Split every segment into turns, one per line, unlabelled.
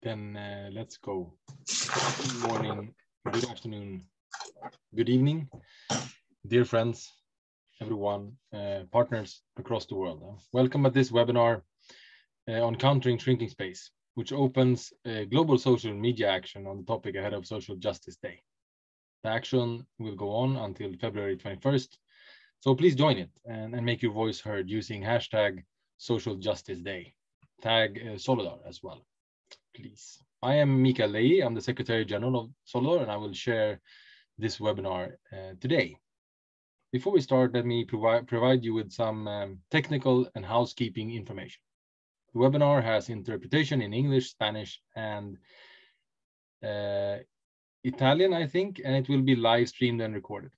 Then let's go. Good morning, good afternoon, good evening, dear friends, everyone, partners across the world. Welcome at this webinar on countering shrinking space, which opens a global social media action on the topic ahead of Social Justice Day. The action will go on until February 21st, so please join it and make your voice heard using hashtag Social Justice Day. Tag SOLIDAR as well, please. I am Mikael Lei, I'm the Secretary General of SOLIDAR, and I will share this webinar today. Before we start, let me provide you with some technical and housekeeping information. The webinar has interpretation in English, Spanish, and Italian, I think, and it will be live streamed and recorded.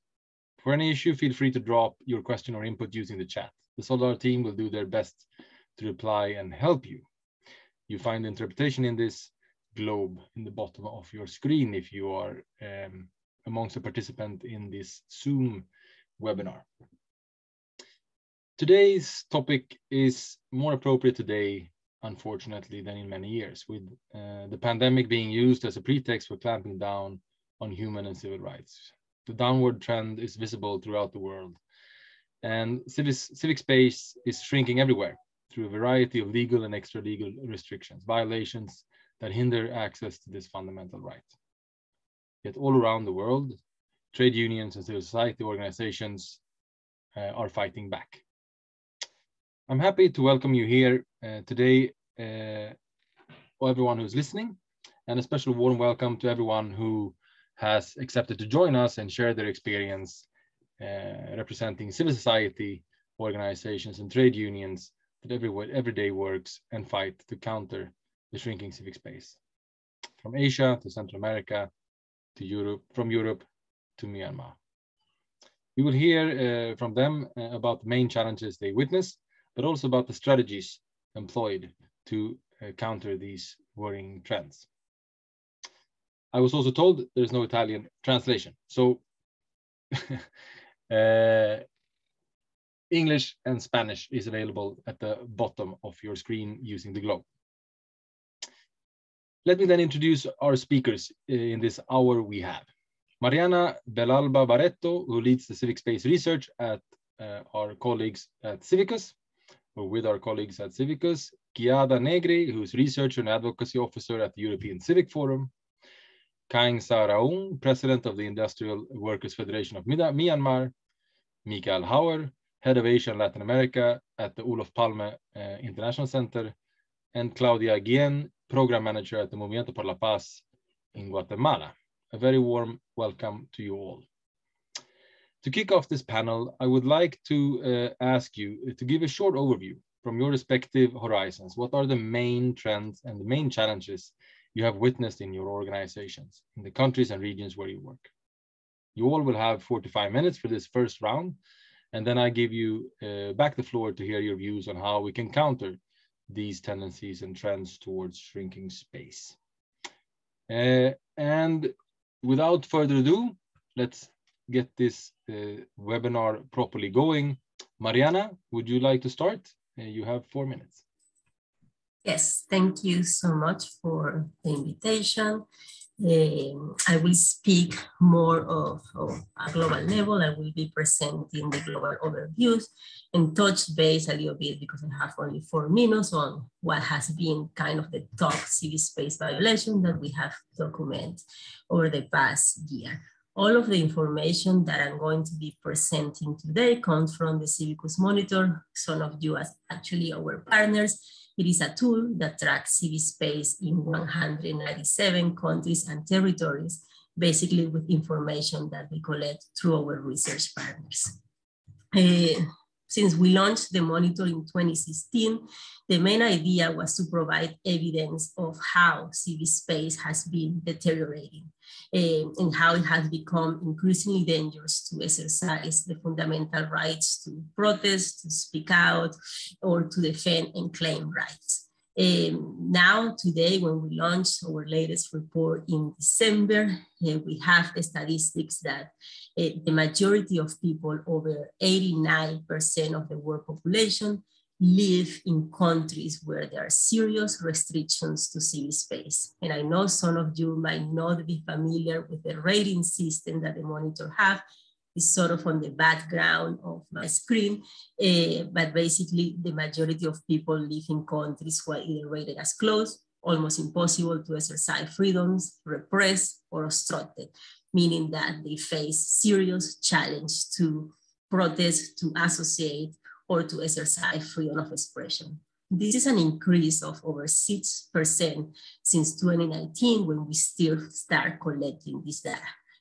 For any issue, feel free to drop your question or input using the chat. The SOLIDAR team will do their best to reply and help you. You find the interpretation in this globe in the bottom of your screen if you are amongst the participants in this Zoom webinar. Today's topic is more appropriate today, unfortunately, than in many years, with the pandemic being used as a pretext for clamping down on human and civil rights. The downward trend is visible throughout the world, and civic space is shrinking everywhere through a variety of legal and extra-legal restrictions, violations that hinder access to this fundamental right. Yet all around the world, trade unions and civil society organizations are fighting back. I'm happy to welcome you here today, everyone who's listening, and a special warm welcome to everyone who has accepted to join us and share their experience representing civil society organizations and trade unions that every day works and fight to counter the shrinking civic space. From Asia to Central America to Europe, from Europe to Myanmar. We will hear from them about the main challenges they witness, but also about the strategies employed to counter these worrying trends. I was also told there's no Italian translation, so English and Spanish is available at the bottom of your screen using the globe. Let me then introduce our speakers in this hour we have. Mariana Belalba Barreto, who leads the civic space research at our colleagues at CIVICUS, or with our colleagues at CIVICUS. Giada Negri, who is researcher and advocacy officer at the European Civic Forum. Kaing Saraung, president of the Industrial Workers Federation of Myanmar. Mikael Hauer, head of Asia and Latin America at the Olof Palme International Center. And Claudia Guillen, program manager at the Movimiento por la Paz in Guatemala. A very warm welcome to you all. To kick off this panel, I would like to ask you to give a short overview from your respective horizons. What are the main trends and the main challenges you have witnessed in your organizations, in the countries and regions where you work? You all will have 45 minutes for this first round, and then I give you back the floor to hear your views on how we can counter these tendencies and trends towards shrinking space. And without further ado, let's get this webinar properly going. Mariana, would you like to start? You have 4 minutes.
Yes, thank you so much for the invitation. I will speak more of a global level. I will be presenting the global overviews and touch base a little bit, because I have only 4 minutes, on what has been kind of the top civic space violation that we have documented over the past year. All of the information that I'm going to be presenting today comes from the CIVICUS Monitor. Some of you are actually our partners. It is a tool that tracks civic space in 197 countries and territories, basically with information that we collect through our research partners. Since we launched the monitor in 2016, the main idea was to provide evidence of how civic space has been deteriorating and how it has become increasingly dangerous to exercise the fundamental rights to protest, to speak out, or to defend and claim rights. Now, today, when we launched our latest report in December, we have statistics that the majority of people, over 89% of the world population, live in countries where there are serious restrictions to civil space. And I know some of you might not be familiar with the rating system that the monitor have. It's sort of on the background of my screen, but basically the majority of people live in countries who are either rated as closed, almost impossible to exercise freedoms, repressed, or obstructed, meaning that they face serious challenge to protest, to associate, or to exercise freedom of expression. This is an increase of over 6% since 2019 when we still start collecting this data.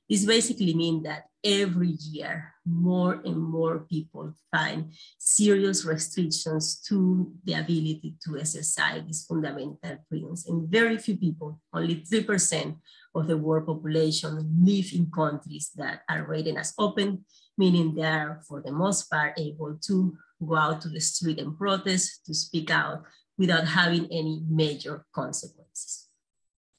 This basically means that every year, more and more people find serious restrictions to the ability to exercise these fundamental freedoms. And very few people, only 3% of the world population, live in countries that are rated as open, meaning they are, for the most part, able to go out to the street and protest, to speak out without having any major consequences.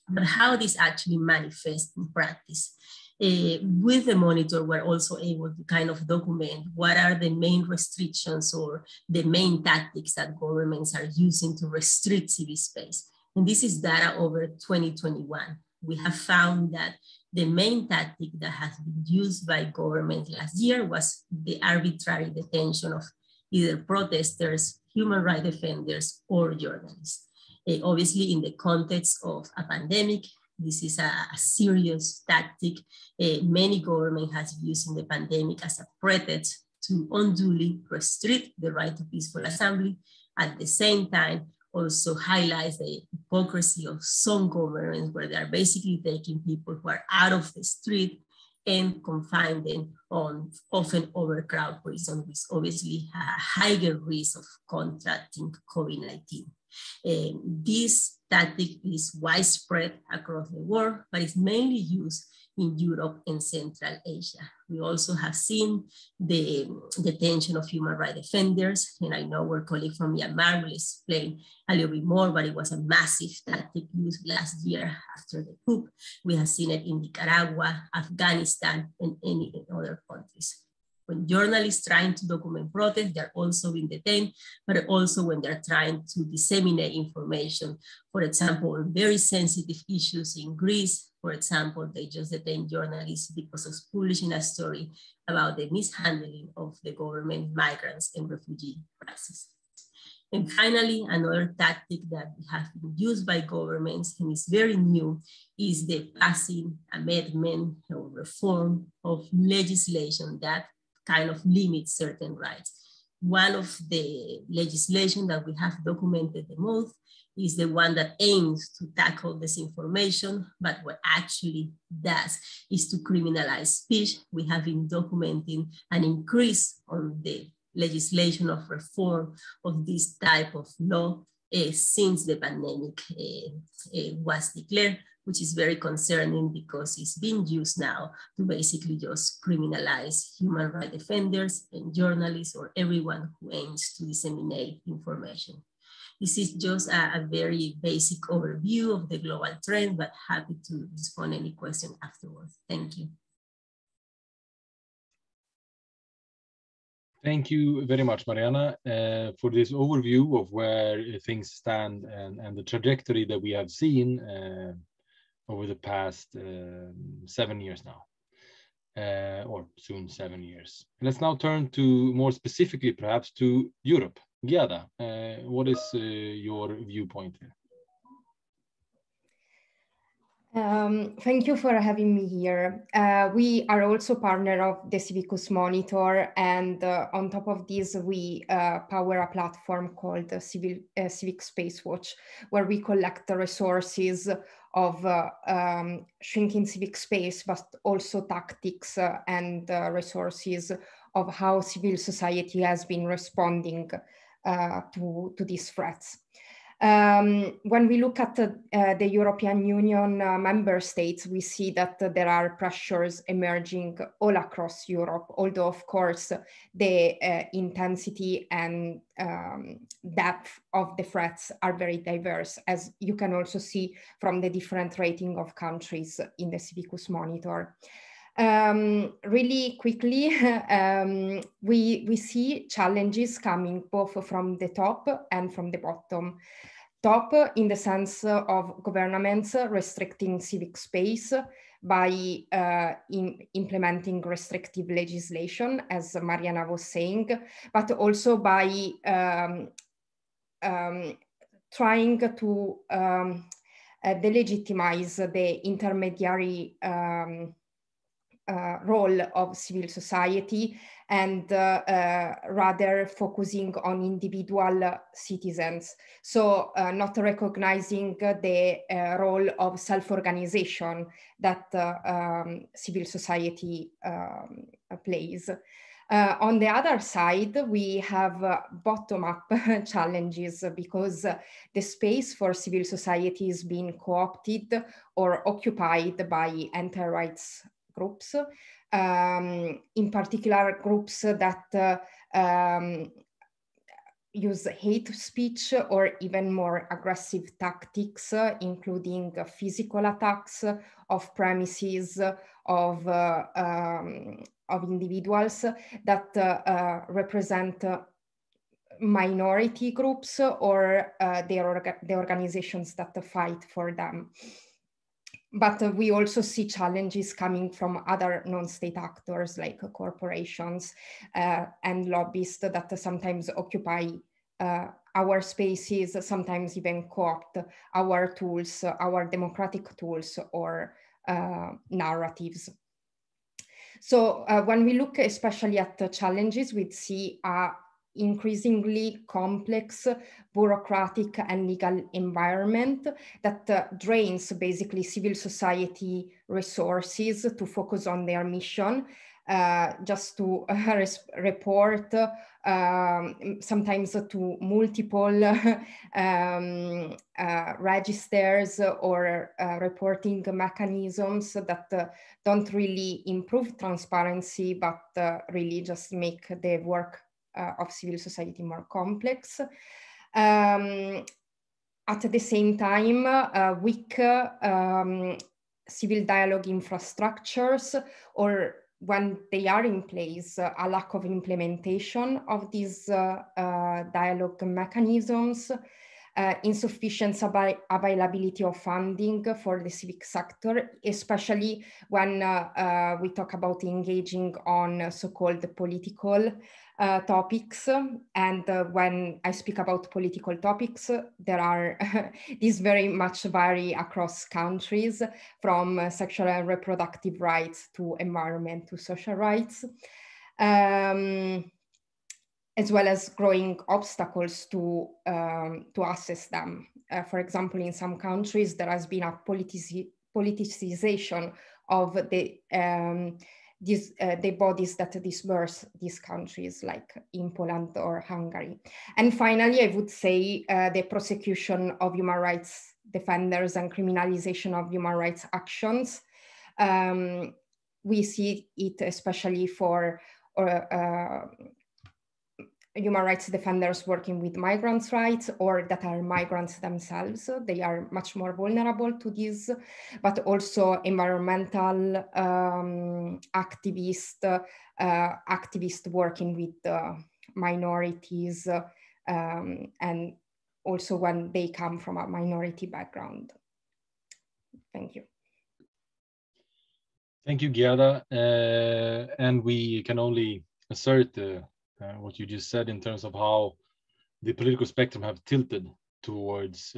But how this actually manifests in practice? With the monitor, we're also able to kind of document what are the main restrictions or the main tactics that governments are using to restrict civil space. And this is data over 2021. We have found that the main tactic that has been used by government last year was the arbitrary detention of either protesters, human rights defenders, or journalists. Obviously, in the context of a pandemic, this is a serious tactic. Many governments have used in the pandemic as a pretext to unduly restrict the right to peaceful assembly. At the same time, also highlights the hypocrisy of some governments where they are basically taking people who are out of the street and confine them on often overcrowded prisons, with obviously a higher risk of contracting COVID-19. This tactic is widespread across the world, but it's mainly used in Europe and Central Asia. We also have seen the detention of human rights defenders, and I know our colleague from Myanmar will explain a little bit more, but it was a massive tactic used last year after the coup. We have seen it in Nicaragua, Afghanistan, and any other countries. When journalists trying to document protests, they're also being detained, but also when they're trying to disseminate information, for example, on very sensitive issues in Greece. For example, they just detained journalists because of publishing a story about the mishandling of the government, migrants, and refugee crisis. And finally, another tactic that has been used by governments and is very new is the passing amendment or reform of legislation that kind of limits certain rights. One of the legislation that we have documented the most is the one that aims to tackle disinformation, but what actually does is to criminalize speech. We have been documenting an increase on the legislation of reform of this type of law since the pandemic was declared, which is very concerning because it's being used now to basically just criminalize human rights defenders and journalists or everyone who aims to disseminate information. This is just a very basic overview of the global trend, but happy to respond to any question afterwards. Thank you.
Thank you very much, Mariana, for this overview of where things stand and the trajectory that we have seen over the past 7 years now, or soon 7 years. Let's now turn to more specifically, perhaps, to Europe. Giada, what is your viewpoint here?
Thank you for having me here. We are also partner of the CIVICUS Monitor, and on top of this, we power a platform called Civic Space Watch, where we collect the resources of shrinking civic space, but also tactics and resources of how civil society has been responding to these threats. When we look at the European Union member states, we see that there are pressures emerging all across Europe, although of course the intensity and depth of the threats are very diverse, as you can also see from the different rating of countries in the CIVICUS Monitor. Really quickly, we see challenges coming both from the top and from the bottom. Top in the sense of governments restricting civic space by implementing restrictive legislation, as Mariana was saying, but also by trying to delegitimize the intermediary role of civil society and rather focusing on individual citizens. So not recognizing the role of self-organization that civil society plays. On the other side, we have bottom-up challenges because the space for civil society is being co-opted or occupied by anti-rights groups, in particular groups that use hate speech or even more aggressive tactics, including physical attacks of premises, of individuals that represent minority groups or the organizations that fight for them. But we also see challenges coming from other non-state actors like corporations and lobbyists that sometimes occupy our spaces, sometimes even co-opt our tools, our democratic tools or narratives. So when we look especially at the challenges, we see increasingly complex bureaucratic and legal environment that drains basically civil society resources to focus on their mission, just to report sometimes to multiple registers or reporting mechanisms that don't really improve transparency, but really just make the work of civil society more complex. At the same time, weak civil dialogue infrastructures, or when they are in place, a lack of implementation of these dialogue mechanisms, insufficient availability of funding for the civic sector, especially when we talk about engaging on so-called political topics. And when I speak about political topics, there are, these very much vary across countries, from sexual and reproductive rights to environment to social rights. As well as growing obstacles to assess them. For example, in some countries, there has been a politicization of the bodies that disperse these countries, like in Poland or Hungary. And finally, I would say the prosecution of human rights defenders and criminalization of human rights actions. We see it especially for human rights defenders working with migrants' rights or that are migrants themselves. They are much more vulnerable to this, but also environmental activists working with minorities and also when they come from a minority background. Thank you.
Thank you, Giada. And we can only assert what you just said in terms of how the political spectrum have tilted towards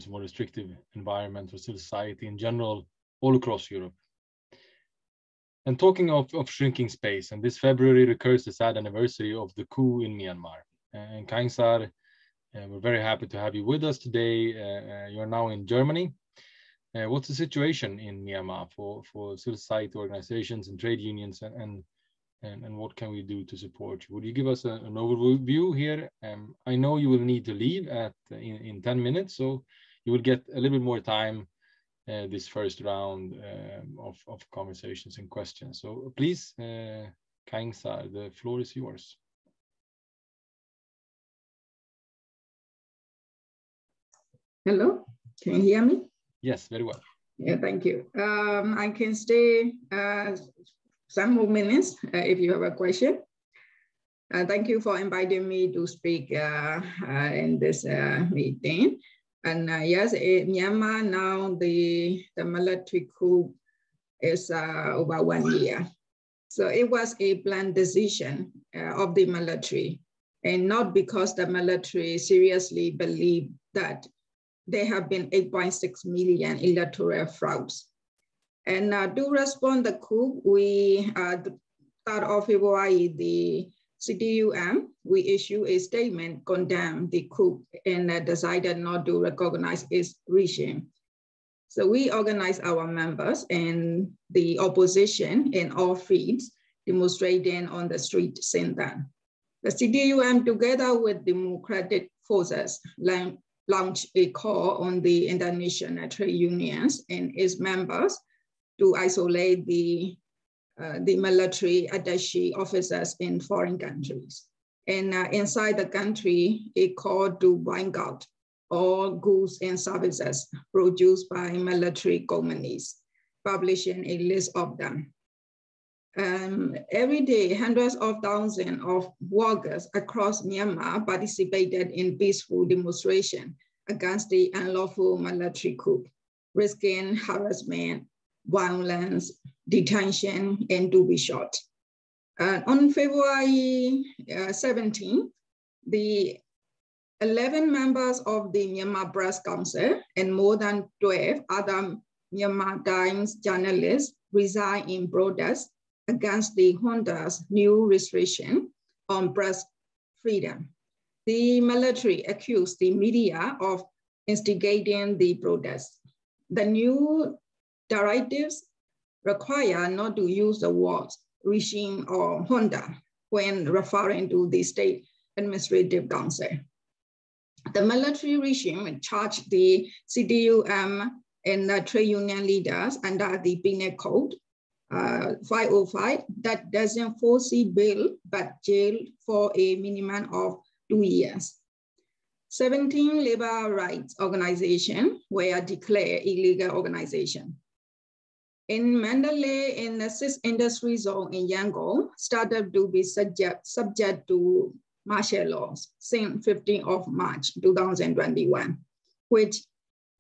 more restrictive environment for society in general all across Europe. And talking of shrinking space, and this February recurs the sad anniversary of the coup in Myanmar. And Kaingsar, we're very happy to have you with us today. You're now in Germany. What's the situation in Myanmar for civil society organizations and trade unions, and what can we do to support you? Would you give us an overview here? I know you will need to leave in 10 minutes, so you will get a little bit more time this first round of conversations and questions. So please, Kaingsar, the floor is yours.
Hello, can you hear me?
Yes, very well.
Yeah, thank you. I can stay some more minutes if you have a question. Thank you for inviting me to speak in this meeting. And yes, in Myanmar now the military coup is over 1 year. So it was a planned decision of the military, and not because the military seriously believed that there have been 8.6 million electoral frauds. And to respond to the coup, we, start of February, the CDUM, we issue a statement condemn the coup and decided not to recognize its regime. So we organized our members and the opposition in all fields, demonstrating on the street since then. The CDUM, together with democratic forces, launched a call on the international trade unions and its members to isolate the military attaché officers in foreign countries. And inside the country, a call to boycott all goods and services produced by military companies, publishing a list of them. Every day, hundreds of thousands of workers across Myanmar participated in peaceful demonstration against the unlawful military coup, risking harassment, violence, detention, and to be shot. On February 17, the 11 members of the Myanmar Press Council and more than 12 other Myanmar Times journalists resigned in protest against the junta's new restriction on press freedom. The military accused the media of instigating the protests. The new directives require not to use the words regime or junta when referring to the state administrative council. The military regime charged the CDUM and the trade union leaders under the Penal Code 505 that doesn't foresee bail but jail for a minimum of 2 years. 17 labor rights organizations were declared illegal organizations. In Mandalay, in the 6th industry zone in Yangon, started to be subject to martial laws since 15th of March 2021, which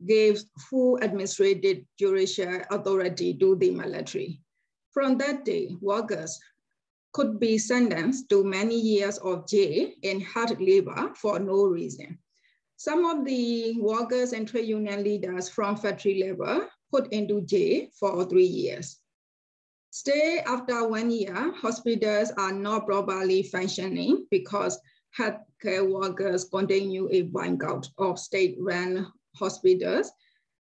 gave full administrative judicial authority to the military. From that day, workers could be sentenced to many years of jail and hard labor for no reason. Some of the workers and trade union leaders from factory labor put into jail for 3 years. Still, after 1 year, hospitals are not properly functioning because healthcare workers continue a boycott of state-run hospitals,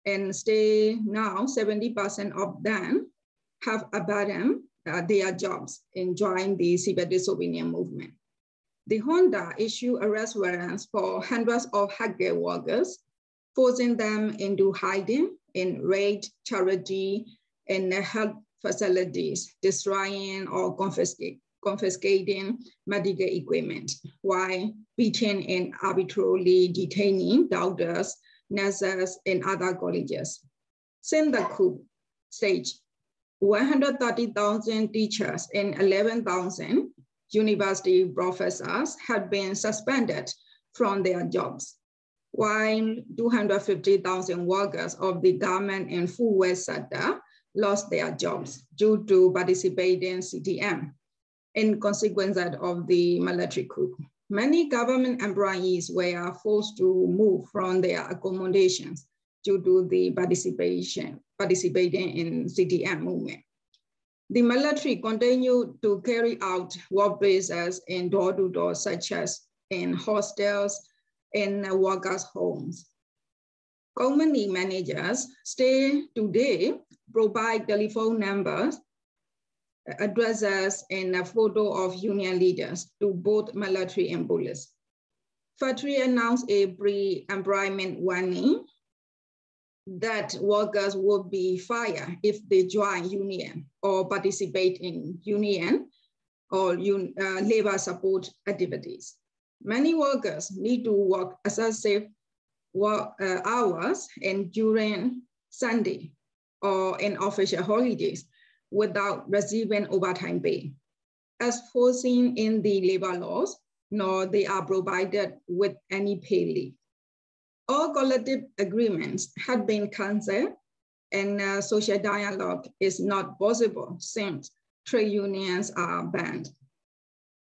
and still now 70% of them have abandoned their jobs and joined the civil disobedience movement. The junta issued arrest warrants for hundreds of healthcare workers, forcing them into hiding in raid, charity, and health facilities, destroying or confiscating medical equipment, while beating and arbitrarily detaining doctors, nurses, and other colleges. Since the coup stage, 130,000 teachers and 11,000 university professors have been suspended from their jobs, while 250,000 workers of the government and food waste sector lost their jobs due to participating CTM in consequence of the military coup. Many government employees were forced to move from their accommodations due to the participating in CTM movement. The military continued to carry out workplaces in door-to-door, such as in hostels and workers' homes. Company managers still today provide telephone numbers, addresses, and a photo of union leaders to both military and police. Factory announced a pre-employment warning that workers would be fired if they join union or participate in union or labor support activities. Many workers need to work excessive work hours and during Sunday or unofficial holidays without receiving overtime pay, as foreseen in the labor laws, nor they are provided with any pay leave. All collective agreements have been canceled, and social dialogue is not possible since trade unions are banned.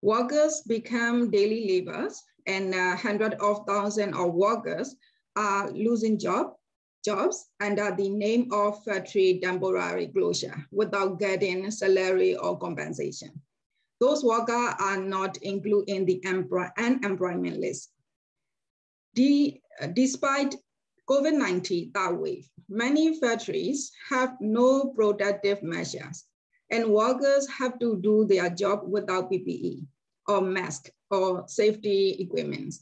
Workers become daily laborers, and hundreds of thousands of workers are losing jobs under the name of factory temporary closure without getting salary or compensation. Those workers are not included in the unemployment list. Despite COVID-19 third wave, many factories have no protective measures, and workers have to do their job without PPE or mask or safety equipment.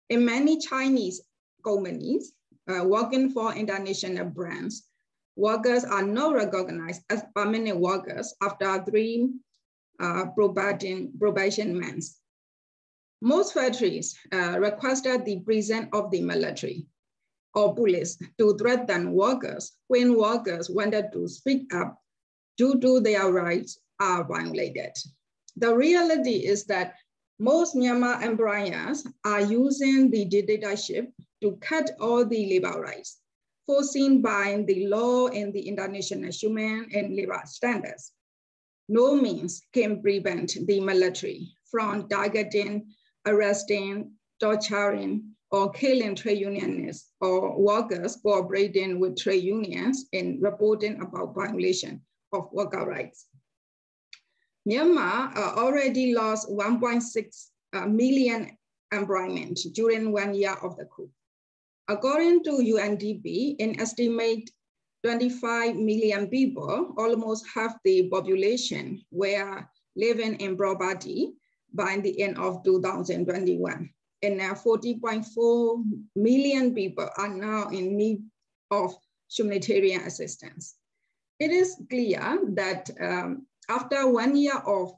In many Chinese companies working for international brands, workers are not recognized as permanent workers after 3 probation months. Most factories requested the presence of the military or police to threaten workers when workers wanted to speak up due to their rights are violated. The reality is that most Myanmar employers are using the dictatorship to cut all the labor rights foreseen by the law and the international human and labor standards. No means can prevent the military from targeting, arresting, torturing, or killing trade unionists or workers cooperating with trade unions in reporting about violation of worker rights. Myanmar already lost 1.6 million employment during 1 year of the coup. According to UNDP, an estimate 25 million people, almost half the population, were living in poverty by the end of 2021. And 40.4 million people are now in need of humanitarian assistance. It is clear that after 1 year of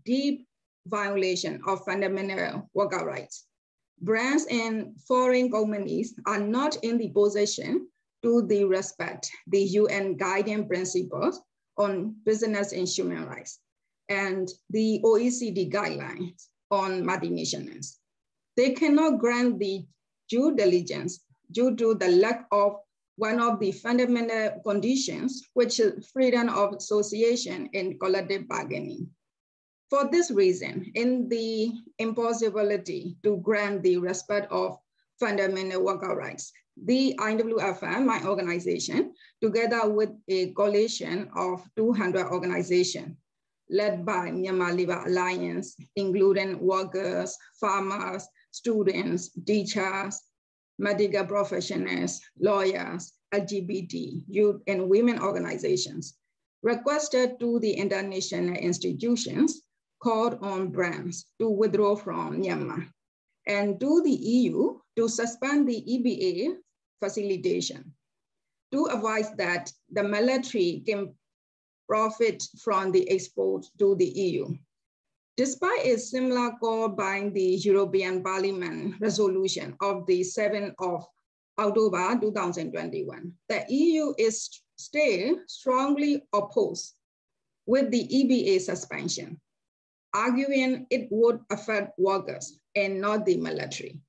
deep violation of fundamental worker rights, brands and foreign companies are not in the position to respect the UN guiding principles on business and human rights and the OECD guidelines on multinationals. They cannot grant the due diligence due to the lack of one of the fundamental conditions, which is freedom of association and collective bargaining. For this reason, in the impossibility to grant the respect of fundamental worker rights, the IWFM, my organization, together with a coalition of 200 organizations led by Myanmar Labour Alliance, including workers, farmers, students, teachers, medical professionals, lawyers, LGBT, youth, and women organizations, requested to the international institutions, called on brands to withdraw from Myanmar, and to the EU to suspend the EBA facilitation, to avoid that the military can profit from the export to the EU. Despite a similar call by the European Parliament resolution of the 7th of October 2021, the EU is still strongly opposed with the EBA suspension, arguing it would affect workers and not the military.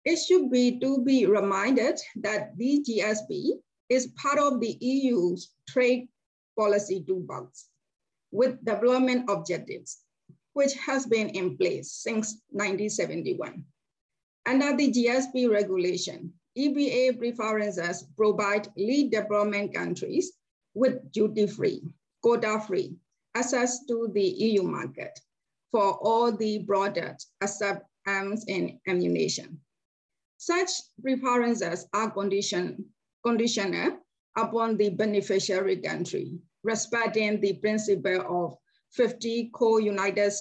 It should be to be reminded that the GSP is part of the EU's trade policy toolbox with development objectives, which has been in place since 1971. Under the GSP regulation, EBA preferences provide lead development countries with duty-free, quota-free access to the EU market for all the products except arms and ammunition. Such preferences are conditional upon the beneficiary country, respecting the principle of 50 co-United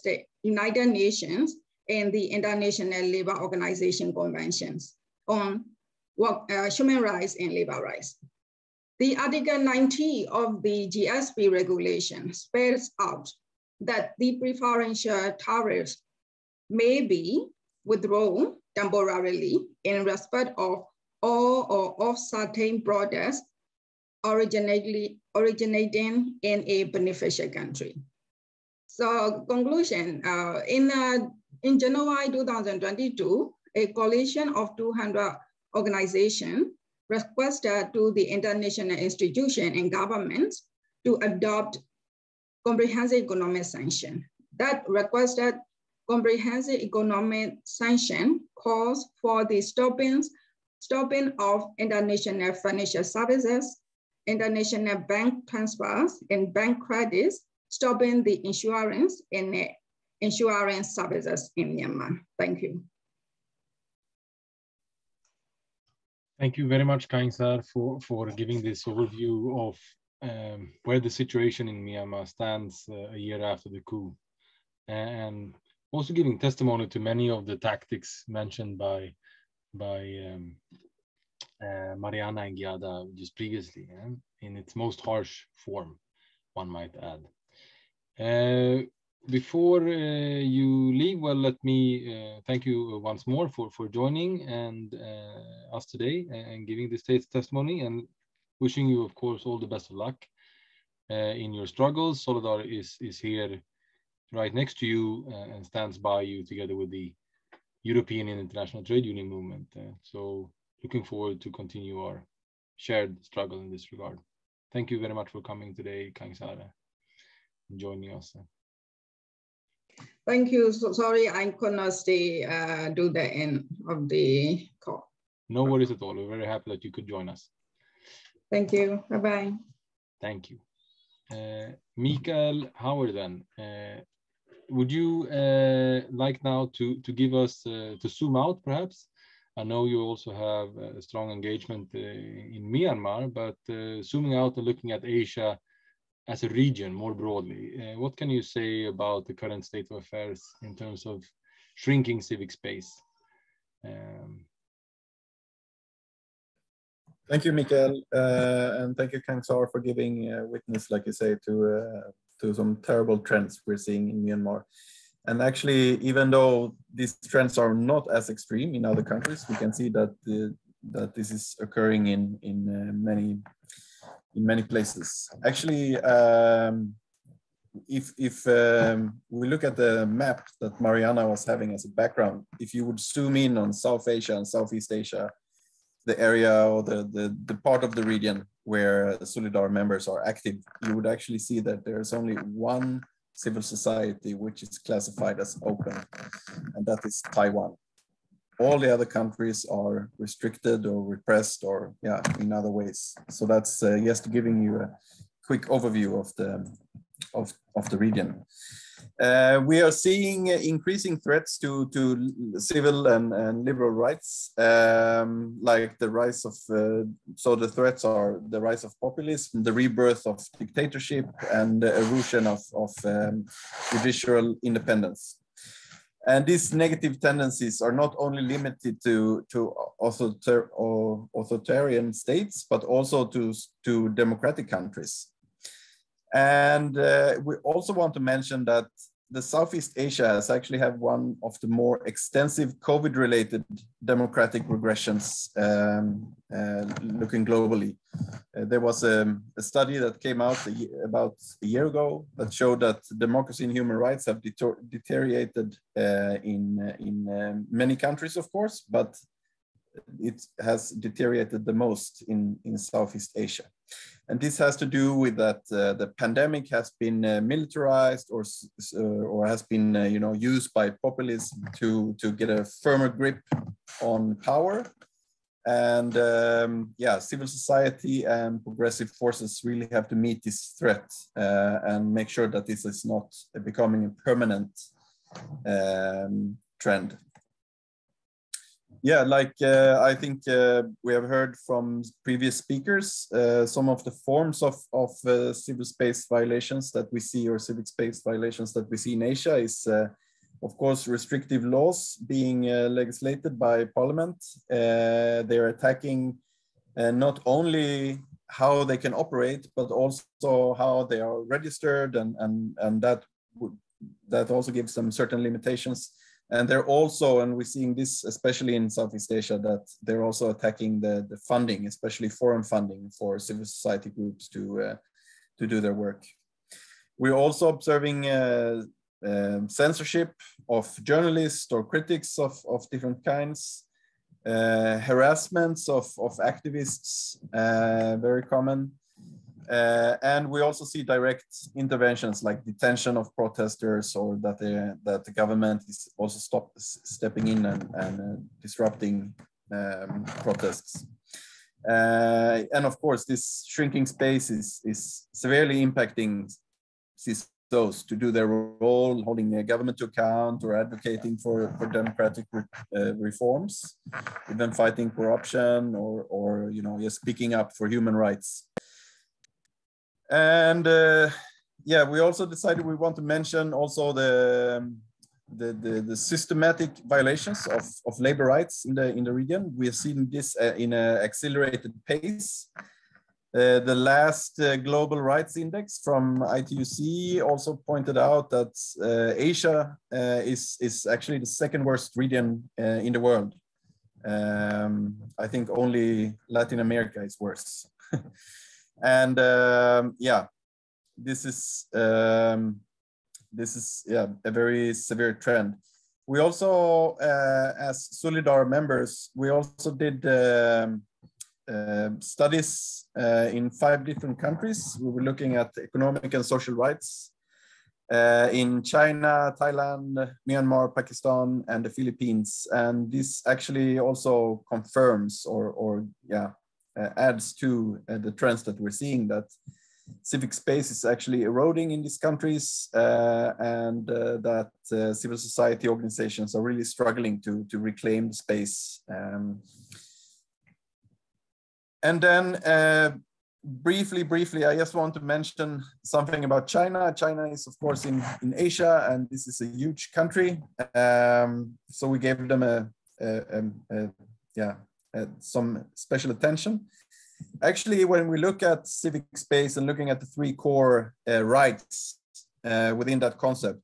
Nations and the International Labour Organization Conventions on human rights and labor rights. The Article 90 of the GSP regulation spells out that the preferential tariffs may be withdrawn temporarily in respect of all or of certain products originating in a beneficial country. So conclusion, in January 2022, a coalition of 200 organizations requested to the international institutions and governments to adopt comprehensive economic sanction. That requested comprehensive economic sanction calls for the stopping of international financial services, international bank transfers and bank credits, stopping the insurance and insurance services in Myanmar. Thank you.
Thank you very much, Kaingsar, for giving this overview of where the situation in Myanmar stands a year after the coup, and also giving testimony to many of the tactics mentioned by Mariana and Giada just previously, in its most harsh form, one might add. Before you leave, well, let me thank you once more for joining and us today and giving this testimony, and wishing you, of course, all the best of luck in your struggles. SOLIDAR is here right next to you and stands by you together with the European and International Trade Union movement. So looking forward to continue our shared struggle in this regard. Thank you very much for coming today, Kaingsar, and joining us.
Thank you. So sorry I could not stay do the end of the call.
No worries at all. We're very happy that you could join us.
Thank you. Bye-bye.
Thank you. Mikael Howard, then, would you like now to give us, to zoom out perhaps? I know you also have a strong engagement in Myanmar, but zooming out and looking at Asia as a region more broadly, what can you say about the current state of affairs in terms of shrinking civic space?
Thank you, Mikael, and thank you, Kaingsar, for giving witness, like you say, to some terrible trends we're seeing in Myanmar. And actually, even though these trends are not as extreme in other countries, we can see that that this is occurring in many places. Actually, if we look at the map that Mariana was having as a background, if you would zoom in on South Asia and Southeast Asia, the area or the part of the region where SOLIDAR members are active, you would actually see that there's only one civil society which is classified as open, and that is Taiwan. All the other countries are restricted or repressed or in other ways. So that's just giving you a quick overview of the region. We are seeing increasing threats to civil and liberal rights, like the rise of, so the threats are the rise of populism, the rebirth of dictatorship, and the erosion of judicial independence. And these negative tendencies are not only limited to authoritarian states, but also to democratic countries. And we also want to mention that the Southeast Asia has actually had one of the more extensive COVID-related democratic regressions looking globally. There was a study that came out about a year ago that showed that democracy and human rights have deteriorated in many countries, of course, but it has deteriorated the most in Southeast Asia. And this has to do with that the pandemic has been militarized or has been used by populism to get a firmer grip on power. And civil society and progressive forces really have to meet this threat and make sure that this is not becoming a permanent trend. Yeah, like I think we have heard from previous speakers, some of the forms of civil space violations that we see, or civic space violations that we see in Asia is, of course, restrictive laws being legislated by parliament. They're attacking not only how they can operate, but also how they are registered, and that also gives them certain limitations. And they're also, and we're seeing this especially in Southeast Asia, that they're also attacking the funding, especially foreign funding for civil society groups to do their work. We're also observing censorship of journalists or critics of different kinds, harassments of activists, very common. And we also see direct interventions like detention of protesters, or that the government is also stepping in and disrupting protests. And of course, this shrinking space is severely impacting those to do their role, holding a government to account or advocating for democratic reforms, even fighting corruption or just speaking up for human rights. And yeah, we also decided we want to mention also the systematic violations of labor rights in the region. We have seen this in an accelerated pace. The last Global Rights Index from ITUC also pointed out that Asia is actually the second worst region in the world. I think only Latin America is worse. And yeah, this is a very severe trend. We also, as SOLIDAR members, we also did studies in 5 different countries. We were looking at economic and social rights in China, Thailand, Myanmar, Pakistan, and the Philippines. And this actually also confirms or adds to the trends that we're seeing, that civic space is actually eroding in these countries, and that civil society organizations are really struggling to reclaim the space. And then briefly, I just want to mention something about China. China is, of course, in Asia, and this is a huge country. So we gave them some special attention. Actually, when we look at civic space and looking at the 3 core rights within that concept,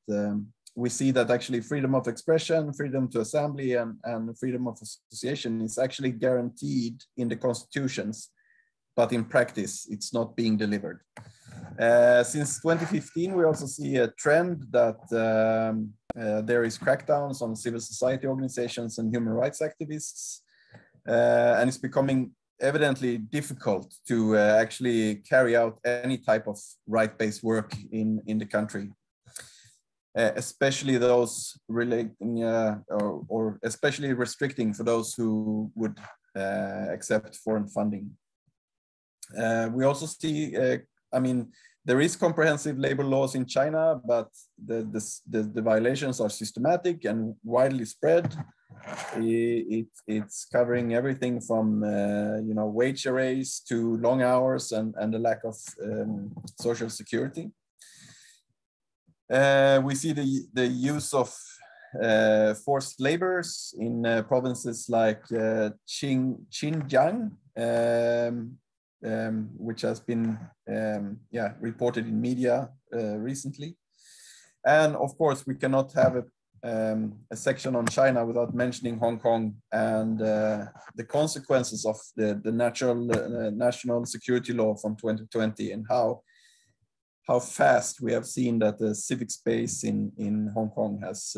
we see that actually freedom of expression, freedom to assembly, and freedom of association is actually guaranteed in the constitutions, but in practice, it's not being delivered. Since 2015, we also see a trend that there is crackdowns on civil society organizations and human rights activists, and it's becoming evidently difficult to actually carry out any type of right-based work in the country. Especially those relating or especially restricting for those who would accept foreign funding. We also see, I mean, there is comprehensive labor laws in China, but the violations are systematic and widely spread. It's covering everything from wage arrays to long hours and the lack of social security. We see the use of forced labors in provinces like Xinjiang, which has been reported in media recently. And of course, we cannot have a section on China without mentioning Hong Kong and the consequences of the national security law from 2020, and how fast we have seen that the civic space in Hong Kong has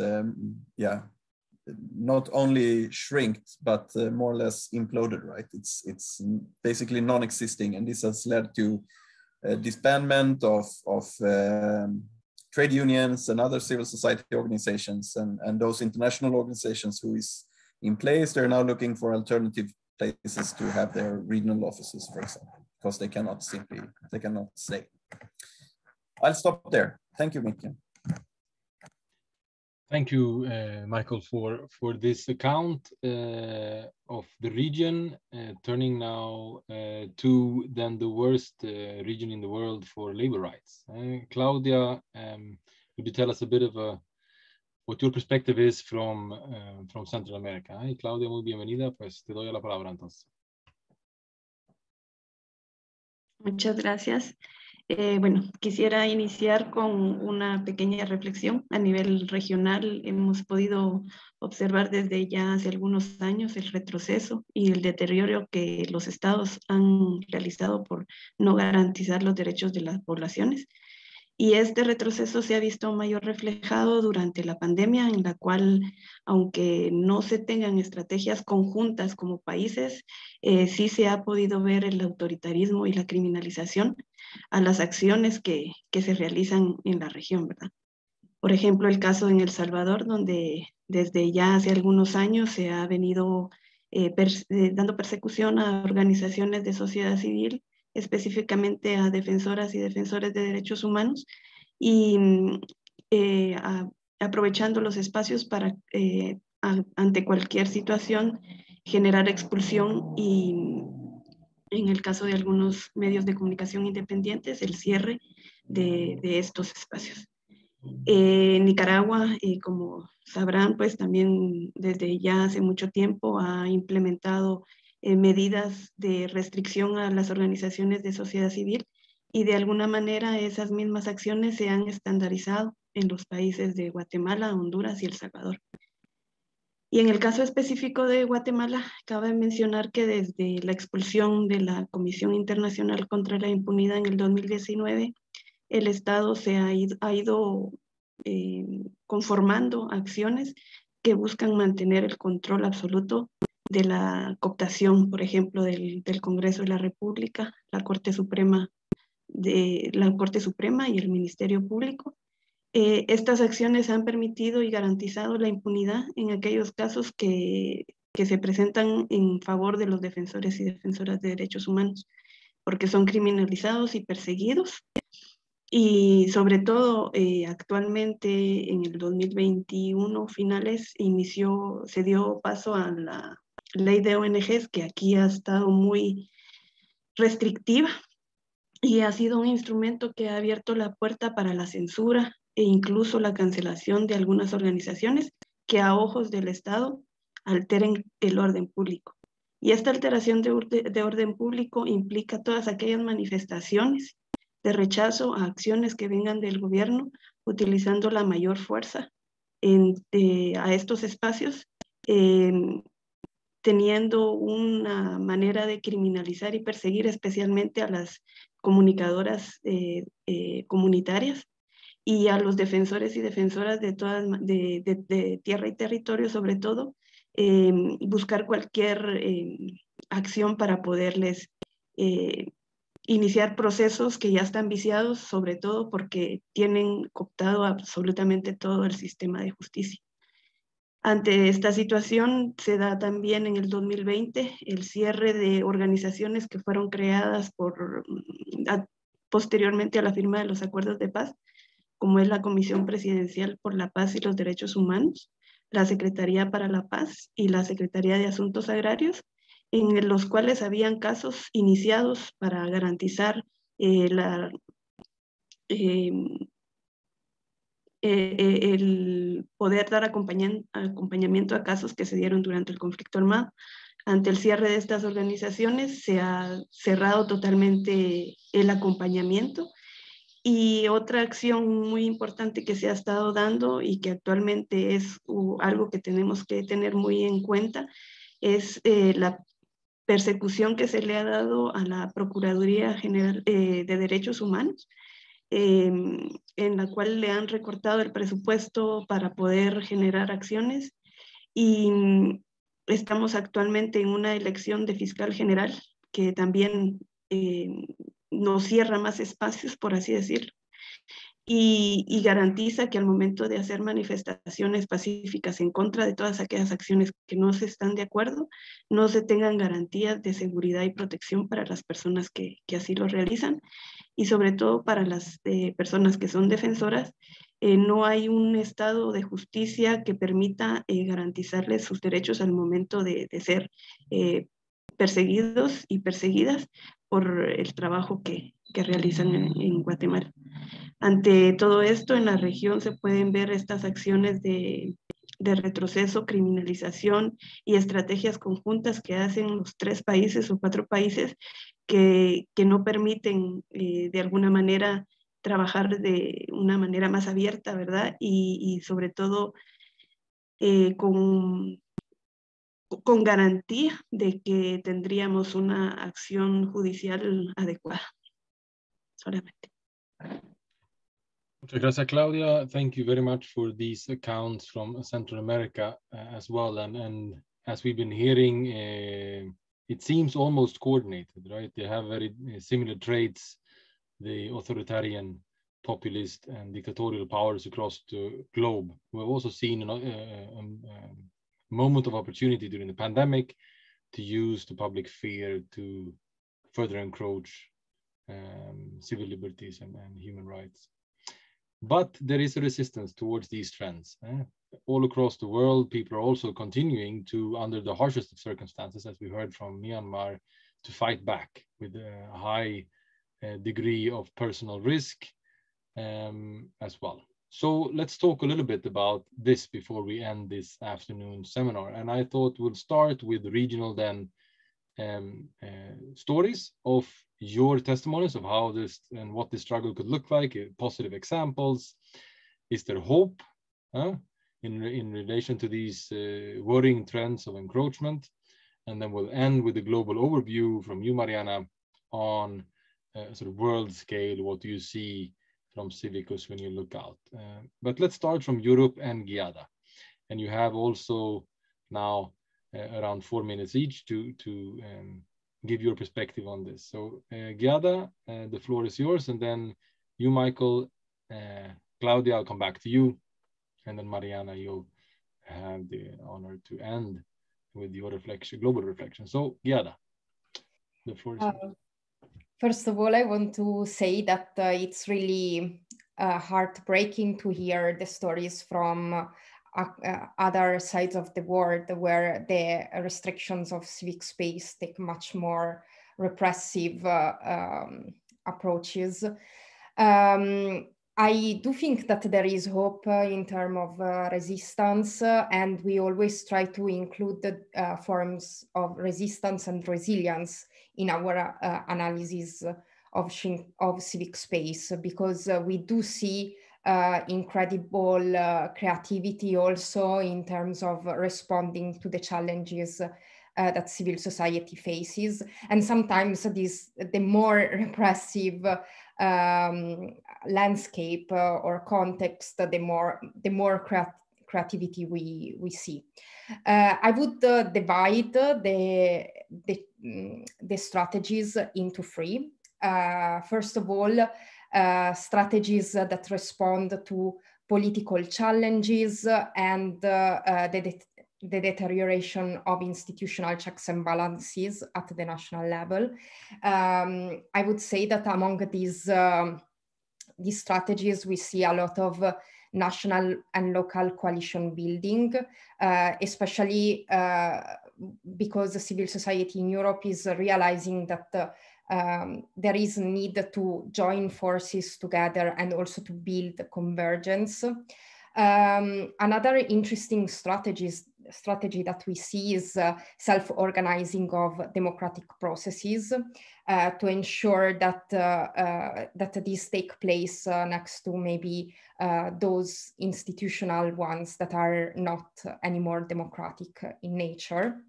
not only shrinked, but more or less imploded, right? It's basically non-existing, and this has led to disbandment of trade unions and other civil society organizations, and those international organizations who is in place, they're now looking for alternative places to have their regional offices, for example, because they cannot stay. I'll stop there. Thank you, Mikael.
Thank you, Michael, for this account of the region, turning now to then the worst region in the world for labor rights. Claudia, would you tell us a bit of what your perspective is from Central America? Claudia, muy bienvenida, pues te doy la palabra entonces.
Muchas gracias. Bueno, quisiera iniciar con una pequeña reflexión. A nivel regional hemos podido observar desde ya hace algunos años el retroceso y el deterioro que los estados han realizado por no garantizar los derechos de las poblaciones. Y este retroceso se ha visto mayor reflejado durante la pandemia, en la cual, aunque no se tengan estrategias conjuntas como países, sí se ha podido ver el autoritarismo y la criminalización a las acciones que se realizan en la región, ¿verdad? Por ejemplo, el caso en El Salvador, donde desde ya hace algunos años se ha venido dando persecución a organizaciones de sociedad civil, específicamente a defensoras y defensores de derechos humanos, y aprovechando los espacios para, ante cualquier situación, generar expulsión y, en el caso de algunos medios de comunicación independientes, el cierre de estos espacios. Nicaragua, como sabrán, pues también desde ya hace mucho tiempo ha implementado medidas de restricción a las organizaciones de sociedad civil, y de alguna manera esas mismas acciones se han estandarizado en los países de Guatemala, Honduras y El Salvador. Y en el caso específico de Guatemala, cabe mencionar que desde la expulsión de la Comisión Internacional contra la Impunidad en el 2019, el Estado se ha ido conformando acciones que buscan mantener el control absoluto de la cooptación, por ejemplo, del Congreso de la República, la Corte Suprema y el Ministerio Público. Estas acciones han permitido y garantizado la impunidad en aquellos casos que se presentan en favor de los defensores y defensoras de derechos humanos, porque son criminalizados y perseguidos. Y sobre todo, actualmente en el 2021 finales se dio paso a la ley de ONGs, que aquí ha estado muy restrictiva y ha sido un instrumento que ha abierto la puerta para la censura e incluso la cancelación de algunas organizaciones que a ojos del Estado alteren el orden público. Y esta alteración de orden público implica todas aquellas manifestaciones de rechazo a acciones que vengan del gobierno, utilizando la mayor fuerza a estos espacios, teniendo una manera de criminalizar y perseguir especialmente a las comunicadoras comunitarias y a los defensores y defensoras de tierra y territorio, sobre todo, buscar cualquier acción para poderles iniciar procesos que ya están viciados, sobre todo porque tienen cooptado absolutamente todo el sistema de justicia. Ante esta situación se da también en el 2020 el cierre de organizaciones que fueron creadas posteriormente a la firma de los acuerdos de paz, como es la Comisión Presidencial por la Paz y los Derechos Humanos, la Secretaría para la Paz y la Secretaría de Asuntos Agrarios, en los cuales habían casos iniciados para garantizar el poder dar acompañamiento a casos que se dieron durante el conflicto armado. Ante el cierre de estas organizaciones se ha cerrado totalmente el acompañamiento. Y otra acción muy importante que se ha estado dando y que actualmente es algo que tenemos que tener muy en cuenta es la persecución que se le ha dado a la Procuraduría General de Derechos Humanos, en la cual le han recortado el presupuesto para poder generar acciones, y estamos actualmente en una elección de fiscal general que también nos cierra más espacios, por así decirlo, y garantiza que al momento de hacer manifestaciones pacíficas en contra de todas aquellas acciones que no se están de acuerdo, no se tengan garantías de seguridad y protección para las personas que así lo realizan, y sobre todo para las personas que son defensoras. No hay un estado de justicia que permita garantizarles sus derechos al momento de ser perseguidos y perseguidas por el trabajo que realizan en Guatemala. Ante todo esto, en la región se pueden ver estas acciones de retroceso, criminalización y estrategias conjuntas que hacen los 3 países o 4 países que no permiten de alguna manera trabajar de una manera más abierta, ¿verdad? Y sobre todo con garantía de que tendríamos una acción judicial adecuada. Solamente.
Muchas gracias, Claudia. Thank you very much for these accounts from Central America as well. And as we've been hearing, it seems almost coordinated, right? They have very similar traits, the authoritarian, populist, and dictatorial powers across the globe. We've also seen a moment of opportunity during the pandemic to use the public fear to further encroach civil liberties and human rights. But there is a resistance towards these trends. All across the world, people are also continuing to, under the harshest of circumstances, as we heard from Myanmar, to fight back with a high degree of personal risk as well. So let's talk a little bit about this before we end this afternoon seminar. And I thought we'll start with regional then stories of your testimonies of how this and what this struggle could look like, positive examples. Is there hope in relation to these worrying trends of encroachment? And then we'll end with a global overview from you, Mariana, on sort of world scale. What do you see from CIVICUS when you look out? But let's start from Europe and Giada. And you have also now around 4 minutes each to give your perspective on this. So Giada, the floor is yours, and then you, Michael, Claudia, I'll come back to you, and then Mariana, you'll have the honor to end with your reflection, global reflection. So Giada, the floor is yours.
First of all, I want to say that it's really heartbreaking to hear the stories from other sides of the world where the restrictions of civic space take much more repressive approaches. I do think that there is hope in terms of resistance, and we always try to include the forms of resistance and resilience in our analysis of civic space, because we do see incredible creativity also in terms of responding to the challenges that civil society faces. And sometimes the more repressive landscape or context, the more creativity we see. I would divide the strategies into three. First of all, strategies that respond to political challenges and the deterioration of institutional checks and balances at the national level. I would say that among these strategies, we see a lot of national and local coalition building, especially because the civil society in Europe is realizing that there is a need to join forces together and also to build convergence. Another interesting strategy that we see is self-organizing of democratic processes to ensure that that these take place next to maybe those institutional ones that are not anymore democratic in nature.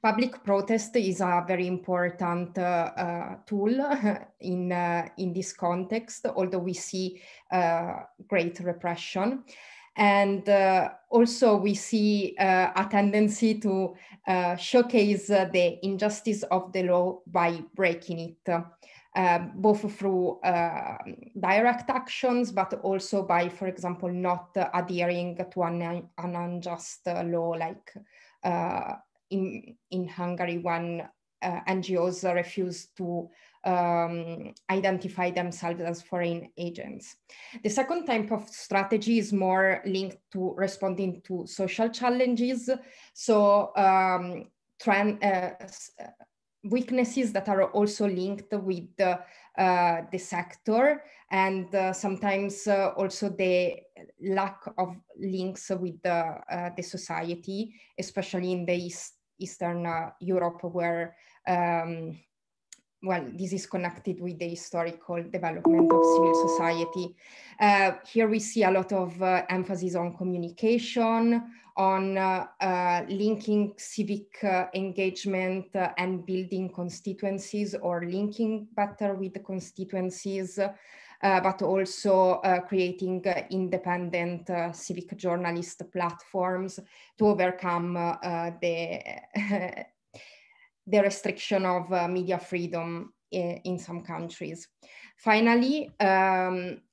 Public protest is a very important tool in this context, although we see great repression. And also we see a tendency to showcase the injustice of the law by breaking it, both through direct actions, but also by, for example, not adhering to an unjust law, like in Hungary, when NGOs refuse to identify themselves as foreign agents. The second type of strategy is more linked to responding to social challenges. So weaknesses that are also linked with the sector, and sometimes also the lack of links with the society, especially in the Eastern Europe, where well, this is connected with the historical development of civil society. Here we see a lot of emphasis on communication, on linking civic engagement and building constituencies, or linking better with the constituencies, but also creating independent civic journalist platforms to overcome the restriction of media freedom in some countries. Finally,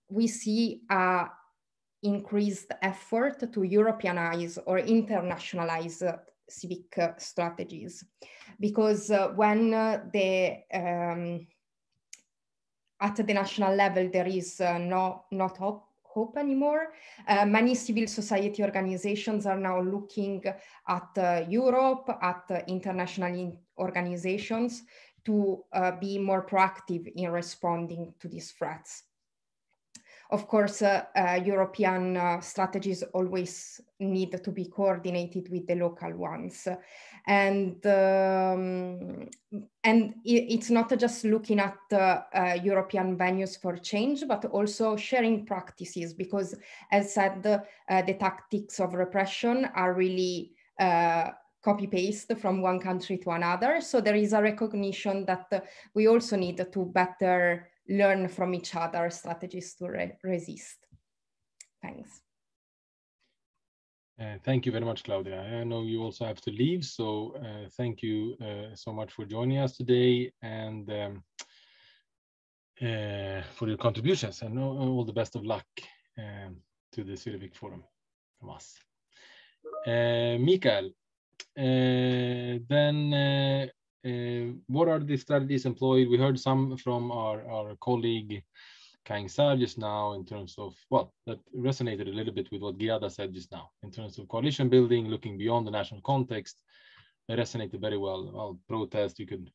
we see increased effort to Europeanize or internationalize civic strategies, because when at the national level there is not hope anymore, many civil society organizations are now looking at Europe, at international organizations to be more proactive in responding to these threats. Of course, European strategies always need to be coordinated with the local ones. And it's not just looking at European venues for change, but also sharing practices, because as said, the tactics of repression are really copy-paste from one country to another. So there is a recognition that we also need to better learn from each other strategies to resist. Thanks.
Thank you very much, Claudia. I know you also have to leave, so thank you so much for joining us today, and for your contributions, and all the best of luck to the Civic Forum from us. Mikael, then what are the strategies employed? We heard some from our colleague Kaing Sa just now in terms of, well, that resonated a little bit with what Giada said just now in terms of coalition building, looking beyond the national context. That resonated very well. Well, protest, you could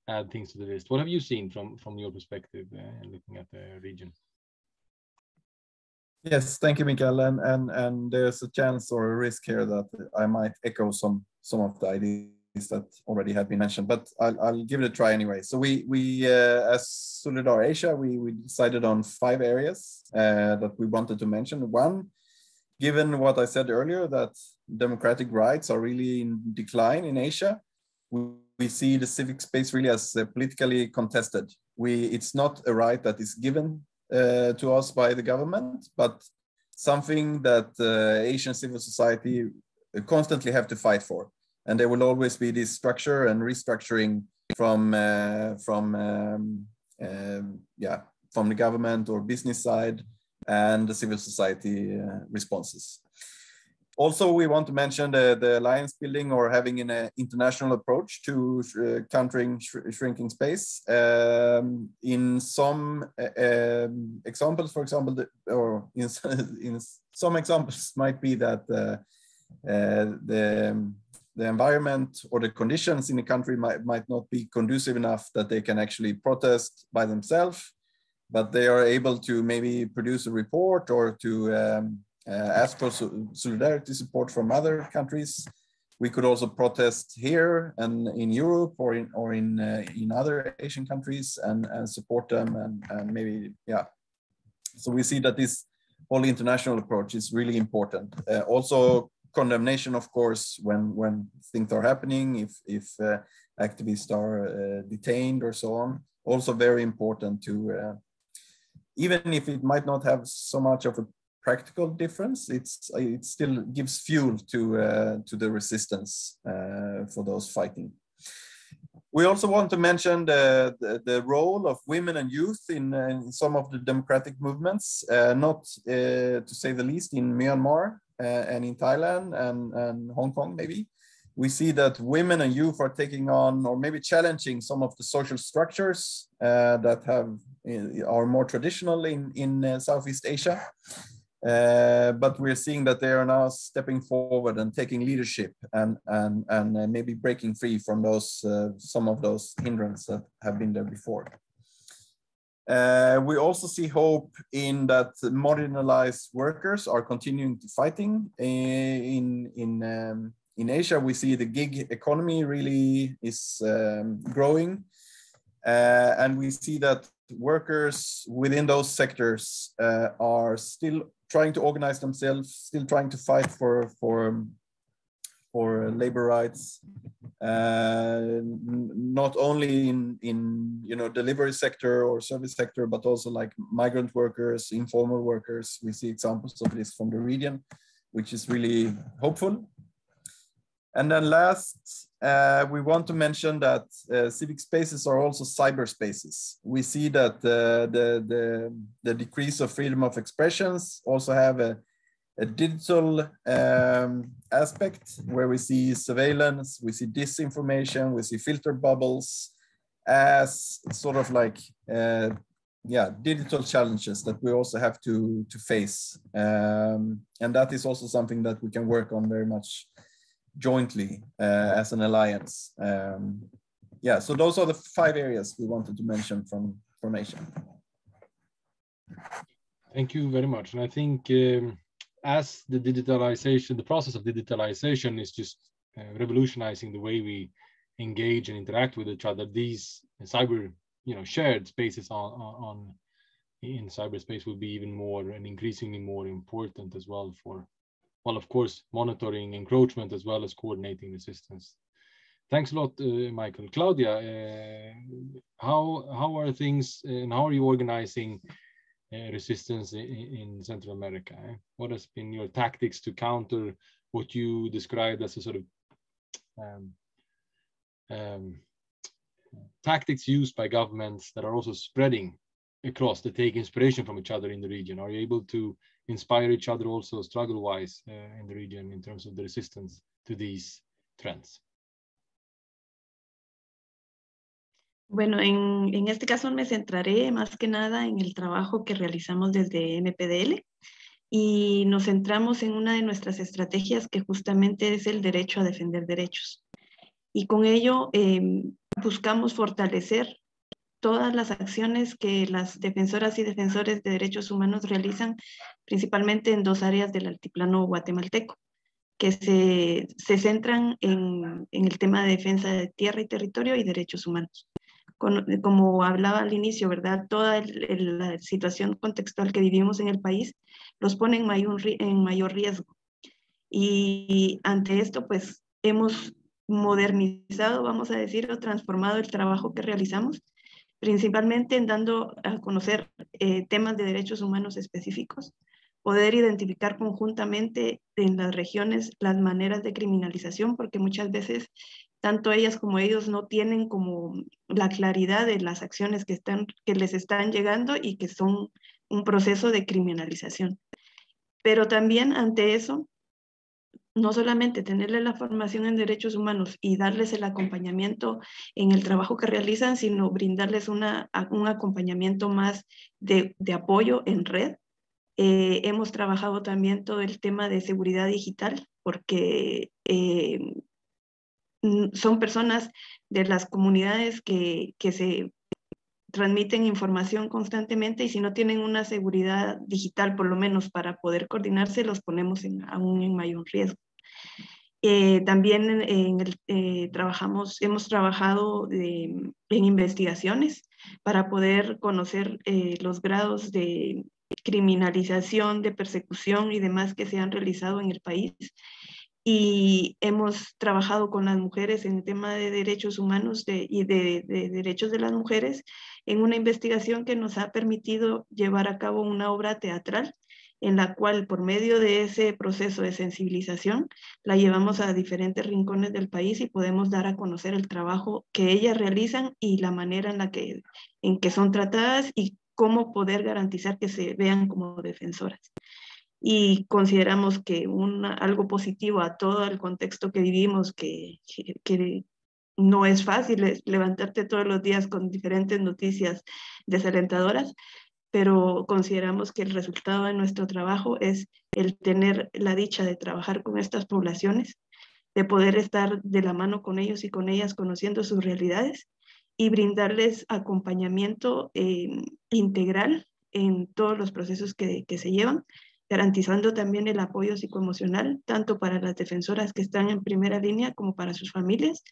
add things to the list. What have you seen from your perspective looking at the region?
Yes, thank you, Mikael. And there's a chance or a risk here that I might echo some of the ideas that already have been mentioned, but I'll give it a try anyway. So we as SOLIDAR Asia, we decided on 5 areas that we wanted to mention. One, given what I said earlier, that democratic rights are really in decline in Asia, we see the civic space really as politically contested. It's not a right that is given to us by the government, but something that Asian civil society constantly have to fight for. And there will always be this structure and restructuring from the government or business side and the civil society responses. Also, we want to mention the alliance building or having an international approach to countering shrinking space. In some examples, for example, or in some examples might be that the environment or the conditions in the country might not be conducive enough that they can actually protest by themselves, but they are able to maybe produce a report or to ask for solidarity support from other countries. We could also protest here and in Europe or in other Asian countries and support them and maybe, yeah. So we see that this whole international approach is really important. Also, condemnation, of course, when things are happening, if activists are detained or so on. Also very important to, even if it might not have so much of a practical difference, it still gives fuel to the resistance for those fighting. We also want to mention the role of women and youth in some of the democratic movements, not to say the least in Myanmar and in Thailand and Hong Kong maybe. We see that women and youth are taking on or maybe challenging some of the social structures that are more traditional in Southeast Asia. But we're seeing that they are now stepping forward and taking leadership and maybe breaking free from those some of those hindrances that have been there before. We also see hope in that marginalized workers are continuing to fighting. In Asia, we see the gig economy really is growing. And we see that workers within those sectors are still trying to organize themselves, still trying to fight for labor rights, not only in delivery sector or service sector, but also like migrant workers, informal workers. We see examples of this from the region, which is really hopeful. And then last, we want to mention that civic spaces are also cyberspaces. We see that the decrease of freedom of expressions also have a digital aspect where we see surveillance, we see disinformation, we see filter bubbles as sort of like, digital challenges that we also have to face. And that is also something that we can work on very much jointly as an alliance. So those are the 5 areas we wanted to mention from Asia.
Thank you very much. And I think as the process of digitalization is just revolutionizing the way we engage and interact with each other, these cyber, shared spaces in cyberspace will be even more and increasingly more important as well for, well, of course, monitoring encroachment as well as coordinating resistance. Thanks a lot, Michael. Claudia, how are things and how are you organizing resistance in Central America? What has been your tactics to counter what you described as a sort of tactics used by governments that are also spreading across to take inspiration from each other in the region? Are you able to inspire each other also struggle-wise in the region in terms of the resistance to these trends?
Bueno, en este caso me centraré más que nada en el trabajo que realizamos desde MPDL y nos centramos en una de nuestras estrategias que justamente es el derecho a defender derechos. Y con ello buscamos fortalecer todas las acciones que las defensoras y defensores de derechos humanos realizan, principalmente en 2 áreas del altiplano guatemalteco, que se centran en el tema de defensa de tierra y territorio y derechos humanos. Como hablaba al inicio, ¿verdad? Toda la situación contextual que vivimos en el país los pone en mayor riesgo. Y ante esto, pues, hemos modernizado, vamos a decir, o transformado el trabajo que realizamos, principalmente en dando a conocer temas de derechos humanos específicos, poder identificar conjuntamente en las regiones las maneras de criminalización, porque muchas veces tanto ellas como ellos no tienen como la claridad de las acciones que les están llegando y que son un proceso de criminalización. Pero también ante eso, no solamente tenerles la formación en derechos humanos y darles el acompañamiento en el trabajo que realizan, sino brindarles un acompañamiento más de apoyo en red. Hemos trabajado también todo el tema de seguridad digital, porque son personas de las comunidades que se transmiten información constantemente y si no tienen una seguridad digital, por lo menos para poder coordinarse, los ponemos aún en mayor riesgo. También hemos trabajado en investigaciones para poder conocer los grados de criminalización, de persecución y demás que se han realizado en el país. Y hemos trabajado con las mujeres en el tema de derechos humanos y de derechos de las mujeres en una investigación que nos ha permitido llevar a cabo una obra teatral en la cual por medio de ese proceso de sensibilización la llevamos a diferentes rincones del país y podemos dar a conocer el trabajo que ellas realizan y la manera en que son tratadas y cómo poder garantizar que se vean como defensoras. Y consideramos que algo positivo a todo el contexto que vivimos, que no es fácil levantarte todos los días con diferentes noticias desalentadoras, pero consideramos que el resultado de nuestro trabajo es el tener la dicha de trabajar con estas poblaciones, de poder estar de la mano con ellos y con ellas conociendo sus realidades y brindarles acompañamiento integral en todos los procesos que se llevan, garantizando también el apoyo psicoemocional, tanto para las defensoras que están en primera línea como para sus familias,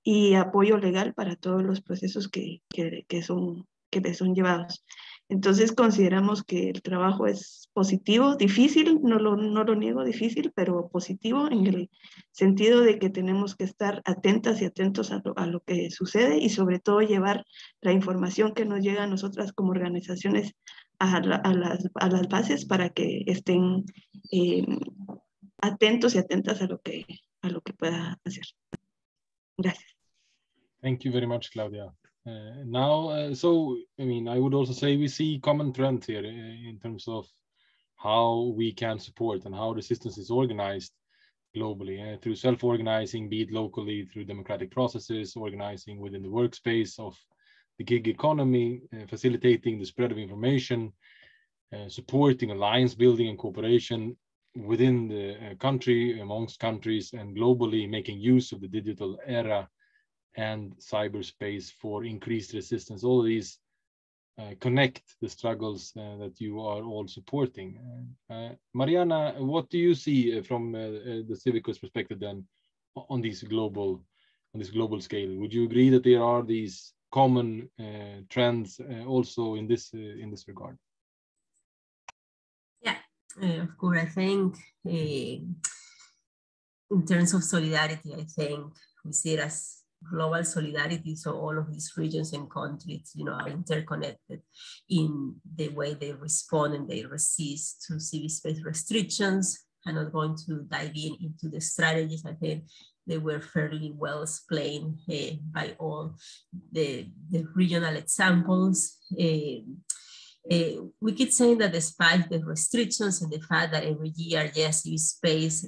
y apoyo legal para todos los procesos que les son llevados. Entonces consideramos que el trabajo es positivo, difícil, no lo niego, difícil, pero positivo en el sentido de que tenemos que estar atentas y atentos a lo que sucede y sobre todo llevar la información que nos llega a nosotras como organizaciones a las bases para que estén atentos y atentas a lo que pueda hacer. Gracias.
Thank you very much, Claudia. So, I mean, I would also say we see common trends here in terms of how we can support and how resistance is organized globally through self-organizing, be it locally, through democratic processes, organizing within the workspace of the gig economy, facilitating the spread of information, supporting alliance building and cooperation within the country, amongst countries, and globally, making use of the digital era and cyberspace for increased resistance. All of these connect the struggles that you are all supporting. Mariana, what do you see from the Civicus perspective then on this global scale? Would you agree that there are these common trends also in this regard?
Yeah, of course. I think in terms of solidarity, I think we see it as global solidarity. So all of these regions and countries, you know, are interconnected in the way they respond and they resist to civic space restrictions. I'm not going to dive into the strategies. I think they were fairly well explained by all the regional examples. We keep saying that despite the restrictions and the fact that every year, yes, civic space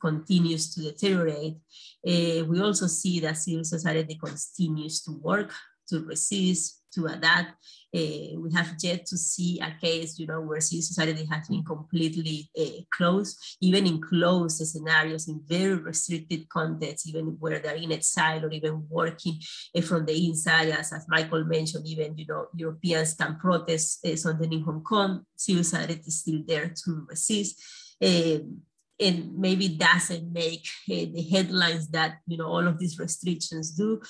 continues to deteriorate, we also see that civil society continues to work, to resist, to adapt. We have yet to see a case, you know, where civil society has been completely closed, even in closed scenarios, in very restricted contexts, even where they're in exile or even working from the inside, as Michael mentioned, even, you know, Europeans can protest something in Hong Kong, civil society is still there to resist. And maybe doesn't make the headlines that, you know, all of these restrictions do,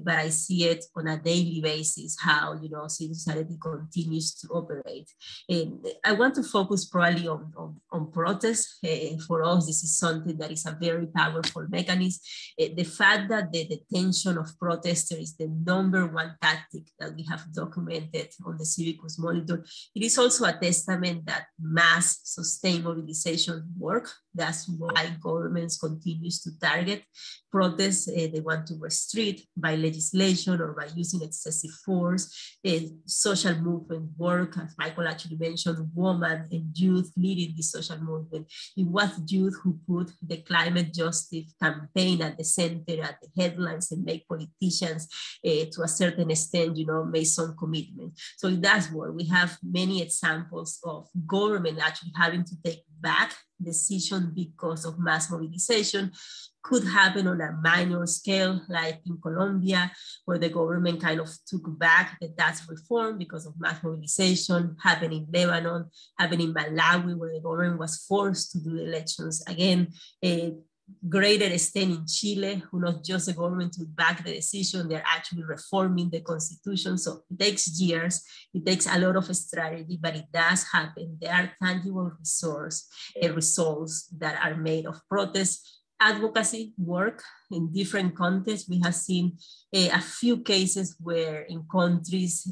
but I see it on a daily basis how, you know, civil society continues to operate. And I want to focus probably on protests. For us, this is something that is a very powerful mechanism. The fact that the detention of protesters is the #1 tactic that we have documented on the Civicus monitor, it is also a testament that mass sustained mobilization work. That's why governments continues to target protests. They want to restrict by legislation or by using excessive force. Social movement work, as Michael actually mentioned, women and youth leading the social movement. It was youth who put the climate justice campaign at the center, at the headlines, and make politicians to a certain extent, you know, make some commitment. So that's where we have many examples of government actually having to take back decision because of mass mobilization. Could happen on a minor scale, like in Colombia, where the government kind of took back the tax reform because of mass mobilization, happened in Lebanon, happened in Malawi, where the government was forced to do elections again. A greater extent in Chile, who not just the government took back the decision, they're actually reforming the constitution. So it takes years, it takes a lot of strategy, but it does happen. There are tangible results that are made of protests. Advocacy work in different contexts. We have seen a few cases where in countries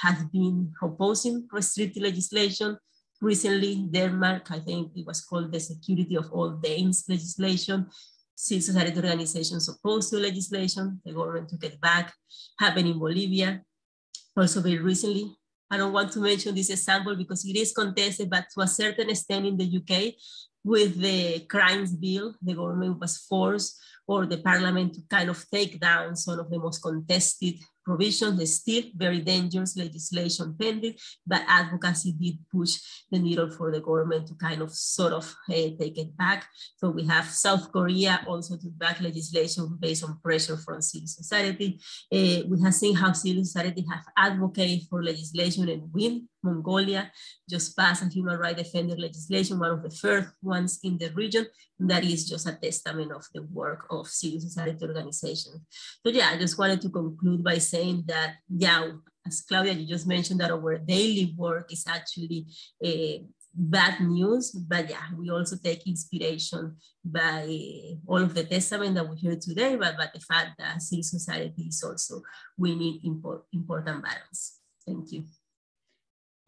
have been opposing restrictive legislation. Recently, Denmark, I think it was called the Security of All Danes legislation. Civil society organizations opposed to legislation. The government took it back. Happened in Bolivia. Also very recently. I don't want to mention this example because it is contested, but to a certain extent in the UK, with the crimes bill, the government was forced, or the parliament, to kind of take down some of the most contested provisions. There's still very dangerous legislation pending, but advocacy did push the needle for the government to kind of sort of take it back. So we have South Korea also to back legislation based on pressure from civil society. We have seen how civil society have advocated for legislation and win. Mongolia just passed a human rights defender legislation, one of the first ones in the region. And that is just a testament of the work of civil society organizations. So yeah, I just wanted to conclude by saying that, yeah, as Claudia, you just mentioned that our daily work is actually bad news, but yeah, we also take inspiration by all of the testament that we hear today, but the fact that civil society is also winning important battles. Thank you.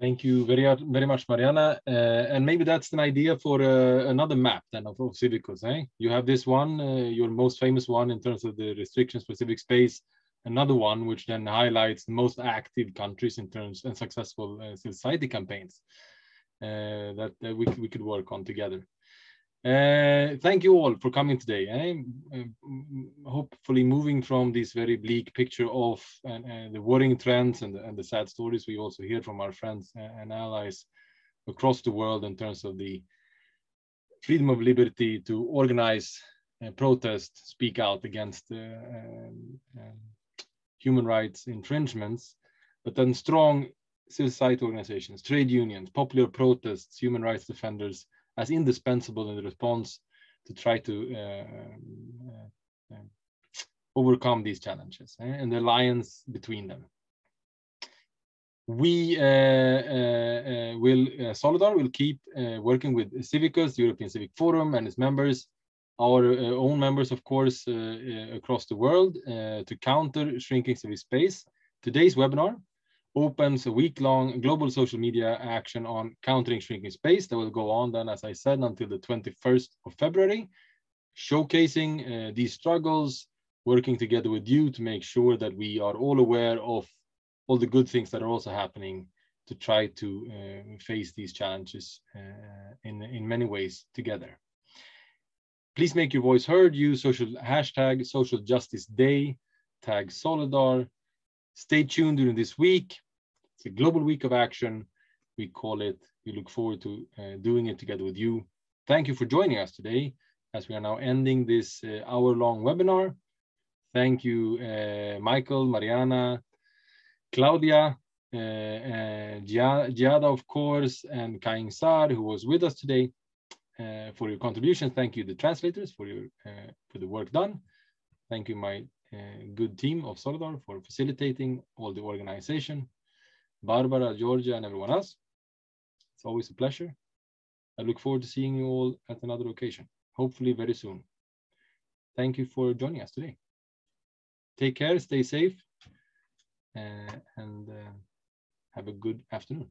Thank you very much, Mariana. And maybe that's an idea for another map then of Civicus. You have this one, your most famous one in terms of the restrictions for civic space. Another one which then highlights the most active countries in terms and successful civil society campaigns that we could work on together. Thank you all for coming today. Hopefully moving from this very bleak picture of the worrying trends and the sad stories we also hear from our friends and allies across the world in terms of the freedom of liberty to organize, protest, speak out against human rights infringements, but then strong civil society organizations, trade unions, popular protests, human rights defenders as indispensable in the response to try to overcome these challenges and the alliance between them. We SOLIDAR will keep working with Civicus, the European Civic Forum, and its members, our own members, of course, across the world to counter shrinking civic space. Today's webinar opens a week-long global social media action on countering shrinking space that will go on then, as I said, until the 21st of February, showcasing these struggles, working together with you to make sure that we are all aware of all the good things that are also happening to try to face these challenges in many ways together. Please make your voice heard. Use hashtag Social Justice Day, tag SOLIDAR. Stay tuned during this week. It's a global week of action, we call it. We look forward to doing it together with you. Thank you for joining us today as we are now ending this hour-long webinar. Thank you, Michael, Mariana, Claudia, Giada, of course, and Kain Sar, who was with us today, for your contributions. Thank you, the translators, for the work done. Thank you, my good team of SOLIDAR, for facilitating all the organization. Barbara, Georgia, and everyone else. It's always a pleasure. I look forward to seeing you all at another occasion, hopefully very soon. Thank you for joining us today. Take care, stay safe, and have a good afternoon.